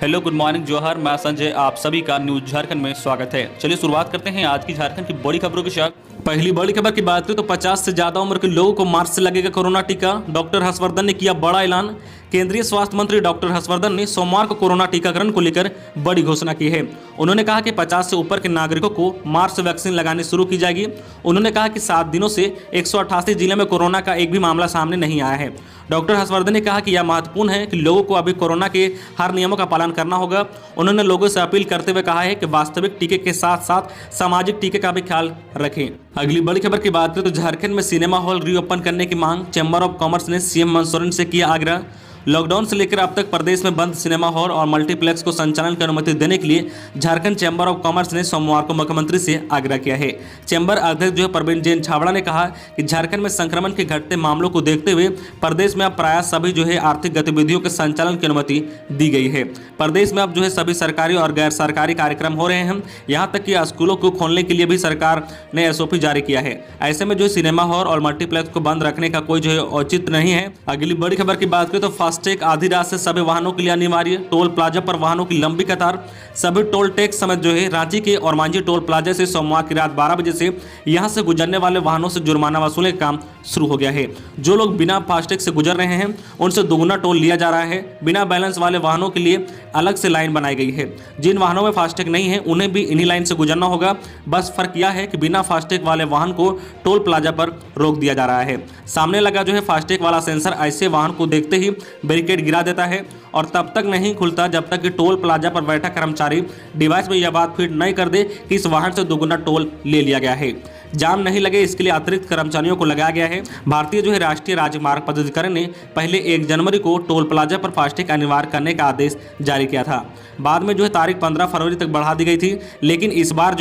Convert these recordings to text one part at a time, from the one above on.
Hello, good morning, जोहर। मैं संजय, आप सभी का न्यूज झारखंड में स्वागत है। चलिए शुरुआत करते हैं आज की झारखंड की बड़ी खबरों के साथ। पहली बड़ी खबर की बात करें तो 50 से ज्यादा उम्र के लोगों को मार्च से लगेगा कोरोना टीका। डॉक्टर हर्षवर्धन ने किया बड़ा ऐलान। केंद्रीय स्वास्थ्य मंत्री डॉक्टर हर्षवर्धन ने सोमवार को कोरोना टीकाकरण को लेकर बड़ी घोषणा की है। उन्होंने कहा कि 50 से ऊपर के नागरिकों को मार्च से वैक्सीन लगानी शुरू की जाएगी। उन्होंने कहा कि 7 दिनों से 188 जिले में कोरोना का एक भी मामला सामने नहीं आया है। डॉक्टर हर्षवर्धन ने कहा कि यह महत्वपूर्ण है कि लोगों को अभी कोरोना के हर नियमों का पालन करना होगा। उन्होंने लोगों से अपील करते हुए कहा है कि वास्तविक टीके के साथ साथ सामाजिक टीके का भी ख्याल रखें। अगली बड़ी खबर की बात करें तो झारखंड में सिनेमा हॉल रीओपन करने की मांग। चैंबर ऑफ कॉमर्स ने सीएम हेमंत सोरेन से किया आग्रह। लॉकडाउन से लेकर अब तक प्रदेश में बंद सिनेमा हॉल और मल्टीप्लेक्स को संचालन की अनुमति देने के लिए झारखंड चैंबर ऑफ कॉमर्स ने सोमवार को मुख्यमंत्री से आग्रह किया है। चैंबर अध्यक्ष प्रवीण जैन छाबड़ा ने कहा कि झारखंड में संक्रमण के घटते मामलों को देखते हुए प्रदेश में अब प्राय सभी आर्थिक गतिविधियों के संचालन की अनुमति दी गई है। प्रदेश में अब सभी सरकारी और गैर सरकारी कार्यक्रम हो रहे हैं। यहाँ तक कि स्कूलों को खोलने के लिए भी सरकार ने एसओपी जारी किया है। ऐसे में सिनेमा हॉल और मल्टीप्लेक्स को बंद रखने का कोई औचित्य नहीं है। अगली बड़ी खबर की बात करें तो फास्टैग आधी रात से सभी वाहनों के लिए अनिवार्य। टोल प्लाजा पर वाहनों की लंबी कतार। सभी टोल टैक्स समेत रांची के और मांझी टोल प्लाजा से सोमवार की रात 12 बजे से यहां से गुजरने वाले वाहनों से जुर्माना वसूलने का काम शुरू हो गया है। जो लोग बिना फास्टैग से गुजर रहे हैं उनसे दोगुना टोल लिया जा रहा है। बिना बैलेंस वाले वाहनों के लिए अलग से लाइन बनाई गई है। जिन वाहनों में फास्टैग नहीं है उन्हें भी इन्हीं लाइन से गुजरना होगा। बस फर्क यह है कि बिना फास्टैग वाले वाहन को टोल प्लाजा पर रोक दिया जा रहा है। सामने लगा फास्टैग वाला सेंसर ऐसे वाहन को देखते ही बैरिकेड गिरा देता है और तब तक नहीं खुलता जब तक कि टोल प्लाजा पर बैठा कर्मचारी डिवाइस में यह बात फीड नहीं कर दे कि इस वाहन से दोगुना टोल ले लिया गया है। जाम नहीं लगे इसके लिए अतिरिक्त कर्मचारियों को लगाया गया है। भारतीय राष्ट्रीय राजमार्ग प्राधिकरण ने पहले 1 जनवरी को टोल प्लाजा पर फास्टैग अनिवार्य करने का आदेश जारी किया था। बाद में तारीख 15 फरवरी तक बढ़ा दी गई थी, लेकिन इस बार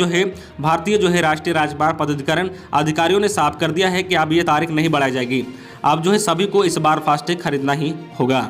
भारतीय राष्ट्रीय राजमार्ग प्राधिकरण अधिकारियों ने साफ कर दिया है कि अब यह तारीख नहीं बढ़ाई जाएगी। अब सभी को इस बार फास्टैग खरीदना ही होगा।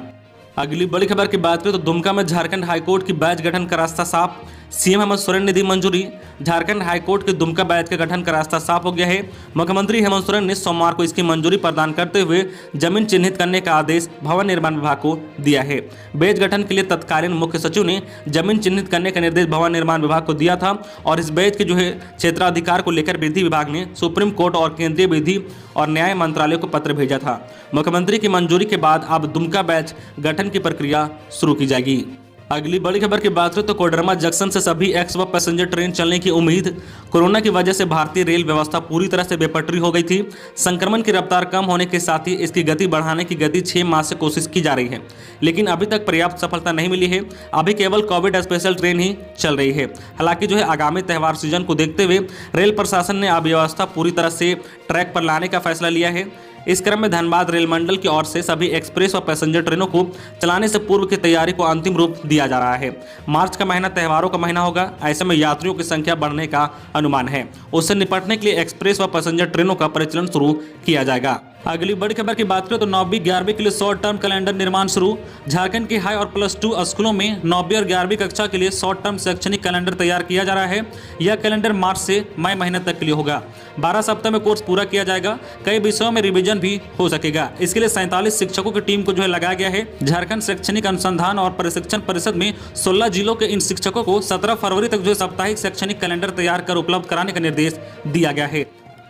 अगली बड़ी खबर की बात करें तो दुमका में झारखंड हाईकोर्ट की बैच गठन का रास्ता साफ। सीएम हेमंत सोरेन ने दी मंजूरी। झारखंड हाईकोर्ट के दुमका बैच के गठन का रास्ता साफ हो गया है। मुख्यमंत्री हेमंत सोरेन ने सोमवार को इसकी मंजूरी प्रदान करते हुए जमीन चिन्हित करने का आदेश भवन निर्माण विभाग को दिया है। बेच गठन के लिए तत्कालीन मुख्य सचिव ने जमीन चिन्हित करने का निर्देश भवन निर्माण विभाग को दिया था और इस बेच के क्षेत्राधिकार को लेकर विधि विभाग ने सुप्रीम कोर्ट और केंद्रीय विधि और न्याय मंत्रालय को पत्र भेजा था। मुख्यमंत्री की मंजूरी के बाद अब दुमका बैच गठन की प्रक्रिया शुरू की जाएगी। अगली बड़ी खबर की बात करें तो कोडरमा जंक्शन से सभी एक्स व पैसेंजर ट्रेन चलने की उम्मीद। कोरोना की वजह से भारतीय रेल व्यवस्था पूरी तरह से बेपटरी हो गई थी। संक्रमण की रफ्तार कम होने के साथ ही इसकी गति बढ़ाने की 6 माह से कोशिश की जा रही है, लेकिन अभी तक पर्याप्त सफलता नहीं मिली है। अभी केवल कोविड स्पेशल ट्रेन ही चल रही है। हालांकि आगामी त्यौहार सीजन को देखते हुए रेल प्रशासन ने अव्यवस्था पूरी तरह से ट्रैक पर लाने का फैसला लिया है। इस क्रम में धनबाद रेल मंडल की ओर से सभी एक्सप्रेस और पैसेंजर ट्रेनों को चलाने से पूर्व की तैयारी को अंतिम रूप दिया जा रहा है। मार्च का महीना त्यौहारों का महीना होगा। ऐसे में यात्रियों की संख्या बढ़ने का अनुमान है। उससे निपटने के लिए एक्सप्रेस व पैसेंजर ट्रेनों का परिचालन शुरू किया जाएगा। अगली बड़ी खबर की बात करें तो 9वीं 11वीं के लिए शॉर्ट टर्म कैलेंडर निर्माण शुरू। झारखंड के हाई और +2 स्कूलों में 9वीं और 11वीं कक्षा के लिए शॉर्ट टर्म शैक्षणिक कैलेंडर तैयार किया जा रहा है। यह कैलेंडर मार्च से मई महीने तक के लिए होगा। 12 सप्ताह में कोर्स पूरा किया जाएगा। कई विषयों में रिवीजन भी हो सकेगा। इसके लिए 47 शिक्षकों की टीम को लगाया गया है। झारखंड शैक्षणिक अनुसंधान और प्रशिक्षण परिषद में 16 जिलों के इन शिक्षकों को 17 फरवरी तक साप्ताहिक शैक्षणिक कैलेंडर तैयार कर उपलब्ध कराने का निर्देश दिया गया है।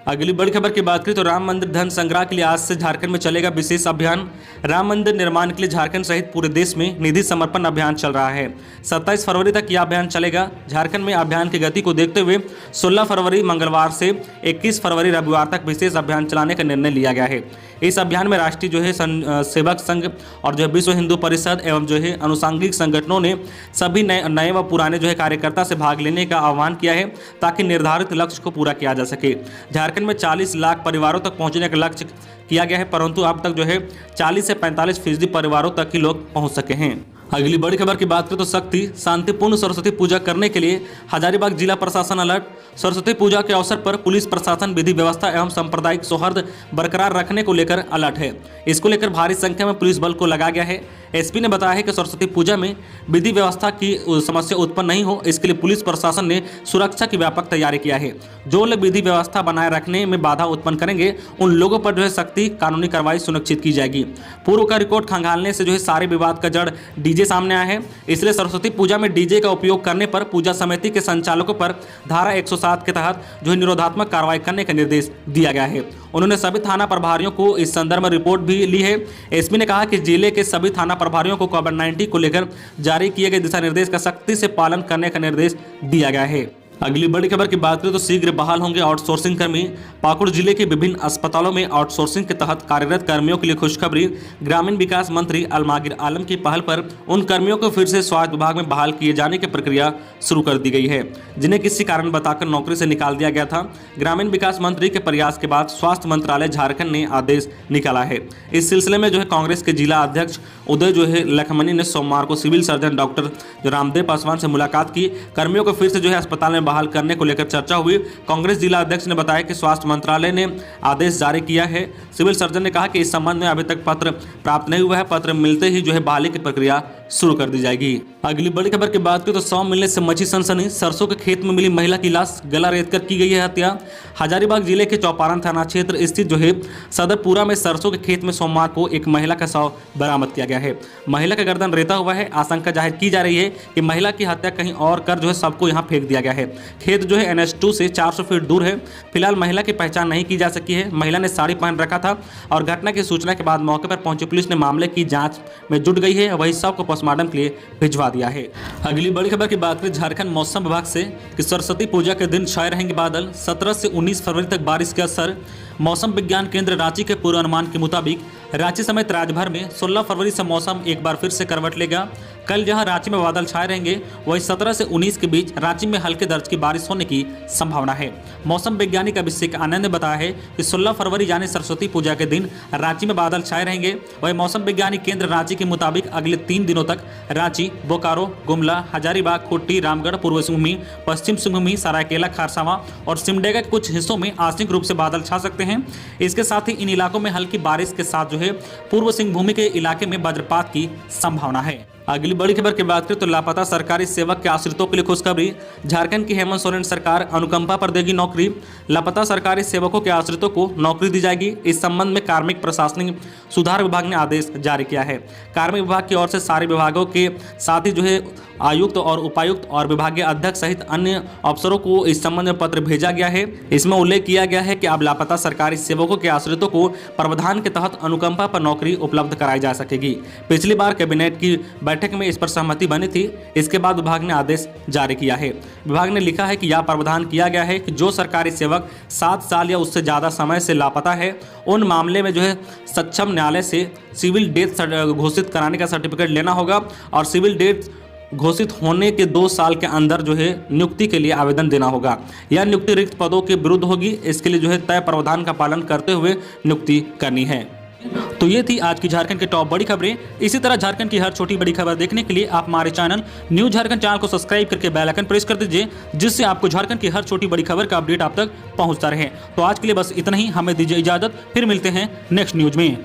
अगली बड़ी खबर की बात करें तो राम मंदिर धन संग्रह के लिए आज से झारखंड में चलेगा विशेष अभियान। राम मंदिर निर्माण के लिए झारखंड सहित पूरे देश में निधि समर्पण अभियान चल रहा है। 27 फरवरी तक यह अभियान चलेगा। झारखंड में अभियान की गति को देखते हुए 16 फरवरी मंगलवार से 21 फरवरी रविवार तक विशेष अभियान चलाने का निर्णय लिया गया है। इस अभियान में राष्ट्रीय सेवक संघ और विश्व हिंदू परिषद एवं अनुसांगिक संगठनों ने सभी नए व पुराने कार्यकर्ता से भाग लेने का आह्वान किया है ताकि निर्धारित लक्ष्य को पूरा किया जा सके। झारखंड में 40 लाख परिवारों तक पहुंचने का लक्ष्य किया गया है, परंतु अब तक 40 से 45% परिवारों तक ही लोग पहुंच सके हैं। अगली बड़ी खबर की बात करें तो शक्ति शांतिपूर्ण सरस्वती पूजा करने के लिए हजारीबाग जिला प्रशासन अलर्ट। सरस्वती पूजा के अवसर पर पुलिस प्रशासन विधि व्यवस्था एवं सांप्रदायिक सौहार्द बरकरार रखने को लेकर अलर्ट है। इसको लेकर भारी संख्या में पुलिस बल को लगाया गया है। एसपी ने बताया है कि सरस्वती पूजा में विधि व्यवस्था की समस्या उत्पन्न नहीं हो, इसके लिए पुलिस प्रशासन ने सुरक्षा की व्यापक तैयारी किया है। जो लोग विधि व्यवस्था बनाए रखने में बाधा उत्पन्न करेंगे उन लोगों पर सख्ती कानूनी कार्रवाई सुनिश्चित की जाएगी। पूर्व का रिकॉर्ड खंगालने से सारे विवाद का जड़ डीजे डीजे सामने आया है। इसलिए सरस्वती पूजा में डीजे का उपयोग करने पर पूजा समिति के संचालकों पर धारा 107 के तहत जो है निरोधात्मक कार्रवाई करने का निर्देश दिया गया है। उन्होंने सभी थाना प्रभारियों को इस संदर्भ में रिपोर्ट भी ली है। एसपी ने कहा कि जिले के सभी थाना प्रभारियों को कोविड-19 को लेकर जारी किए गए दिशा निर्देश का सख्ती से पालन करने का निर्देश दिया गया है। अगली बड़ी खबर की बात करें तो शीघ्र बहाल होंगे आउटसोर्सिंग कर्मी। पाकुड़ जिले के विभिन्न अस्पतालों में आउटसोर्सिंग के तहत कार्यरत कर्मियों के लिए खुशखबरी। ग्रामीण विकास मंत्री अलमागिर आलम की पहल पर उन कर्मियों को फिर से स्वास्थ्य विभाग में बहाल किए जाने की प्रक्रिया शुरू कर दी गई है, जिन्हें किसी कारण बताकर नौकरी से निकाल दिया गया था। ग्रामीण विकास मंत्री के प्रयास के बाद स्वास्थ्य मंत्रालय झारखंड ने आदेश निकाला है। इस सिलसिले में जो है कांग्रेस के जिला अध्यक्ष उदय जो है लखमनी ने सोमवार को civil surgeon doctor Ramdev Paswan से मुलाकात की। कर्मियों को फिर से जो है अस्पताल में बहाल करने को लेकर चर्चा हुई। कांग्रेस जिला अध्यक्ष ने बताया कि स्वास्थ्य मंत्रालय ने आदेश जारी किया है। सिविल सर्जन ने कहा कि इस संबंध में अभी तक पत्र प्राप्त नहीं हुआ है। पत्र मिलते ही जो है बहाली की प्रक्रिया शुरू कर दी जाएगी। अगली बड़ी खबर की बात करें तो 100 मिलने से मची सनसनी। सरसों के खेत में मिली महिला की लाश गला रेतकर की गई है हत्या। हजारीबाग जिले के चौपारण थाना क्षेत्र स्थित जो है सदरपुरा में सरसों के खेत में सोमवार को एक महिला का शव बरामद किया गया है। महिला का गर्दन रेता हुआ है। आशंका जाहिर की जा रही है कि महिला की हत्या कहीं और कर जो है सबको यहाँ फेंक दिया गया है। खेत जो है NH2 से 400 फीट दूर है। फिलहाल महिला की पहचान नहीं की जा सकी है। महिला ने साड़ी पहन रखा था और घटना की सूचना के बाद मौके पर पहुंची पुलिस ने मामले की जांच में जुट गई है। वही शव को पोस्टमार्टम के लिए भिजवा दिया है। अगली बड़ी खबर की बात करें झारखंड मौसम विभाग से कि सरस्वती पूजा के दिन छाए रहेंगे बादल। 17 से 19 फरवरी तक बारिश का असर। मौसम विज्ञान केंद्र रांची के पूर्वानुमान के मुताबिक रांची समेत राज्यभर में 16 फरवरी से मौसम एक बार फिर से करवट लेगा। कल जहां रांची में बादल छाए रहेंगे वहीं 17 से 19 के बीच रांची में हल्के दर्ज की बारिश होने की संभावना है। मौसम वैज्ञानिक अभिषेक आनंद ने बताया है कि 16 फरवरी यानी सरस्वती पूजा के दिन रांची में बादल छाए रहेंगे। वहीं मौसम वैज्ञानिक केंद्र रांची के मुताबिक अगले 3 दिनों तक रांची, बोकारो, गुमला, हजारीबाग, खूंटी, रामगढ़, पूर्व सिंहभूमि, पश्चिम सिंहभूमि, सरायकेला, खारसावां और सिमडेगा के कुछ हिस्सों में आंशिक रूप से बादल छा सकते हैं। इसके साथ ही इन इलाकों में हल्की बारिश के साथ जो है पूर्व सिंहभूमि के इलाके में वज्रपात की संभावना है। अगली बड़ी खबर की बात करें तो लापता सरकारी सेवक के आश्रितों के लिए खुशखबरी। झारखंड की हेमंत सोरेन सरकार अनुकंपा पर देगी नौकरी। लापता सरकारी सेवकों के आश्रितों को नौकरी दी जाएगी। इस संबंध में कार्मिक प्रशासनिक सुधार विभाग ने आदेश जारी किया है। कार्मिक विभाग की ओर से सारे विभागों के साथ ही जो है आयुक्त और उपायुक्त और विभागीय अध्यक्ष सहित अन्य अफसरों को इस संबंध में पत्र भेजा गया है। इसमें उल्लेख किया गया है कि अब लापता सरकारी सेवकों के आश्रितों को प्रावधान के तहत अनुकंपा पर नौकरी उपलब्ध कराई जा सकेगी। पिछली बार कैबिनेट की बैठक में इस पर सहमति बनी थी। इसके बाद विभाग ने आदेश जारी किया है। विभाग ने लिखा है कि यह प्रावधान किया गया है कि जो सरकारी सेवक 7 साल या उससे ज़्यादा समय से लापता है उन मामले में जो है सक्षम न्यायालय से सिविल डेथ घोषित कराने का सर्टिफिकेट लेना होगा और सिविल डेथ घोषित होने के 2 साल के अंदर जो है नियुक्ति के लिए आवेदन देना होगा। यह नियुक्ति रिक्त पदों के विरुद्ध होगी। इसके लिए जो है तय प्रावधान का पालन करते हुए नियुक्ति करनी है। तो ये थी आज की झारखंड की टॉप बड़ी खबरें। इसी तरह झारखंड की हर छोटी बड़ी खबर देखने के लिए आप हमारे चैनल न्यूज झारखंड चैनल को सब्सक्राइब करके बेल आइकन प्रेस कर दीजिए, जिससे आपको झारखंड की हर छोटी बड़ी खबर का अपडेट आप तक पहुंचता रहे। तो आज के लिए बस इतना ही। हमें दीजिए इजाजत, फिर मिलते हैं नेक्स्ट न्यूज में।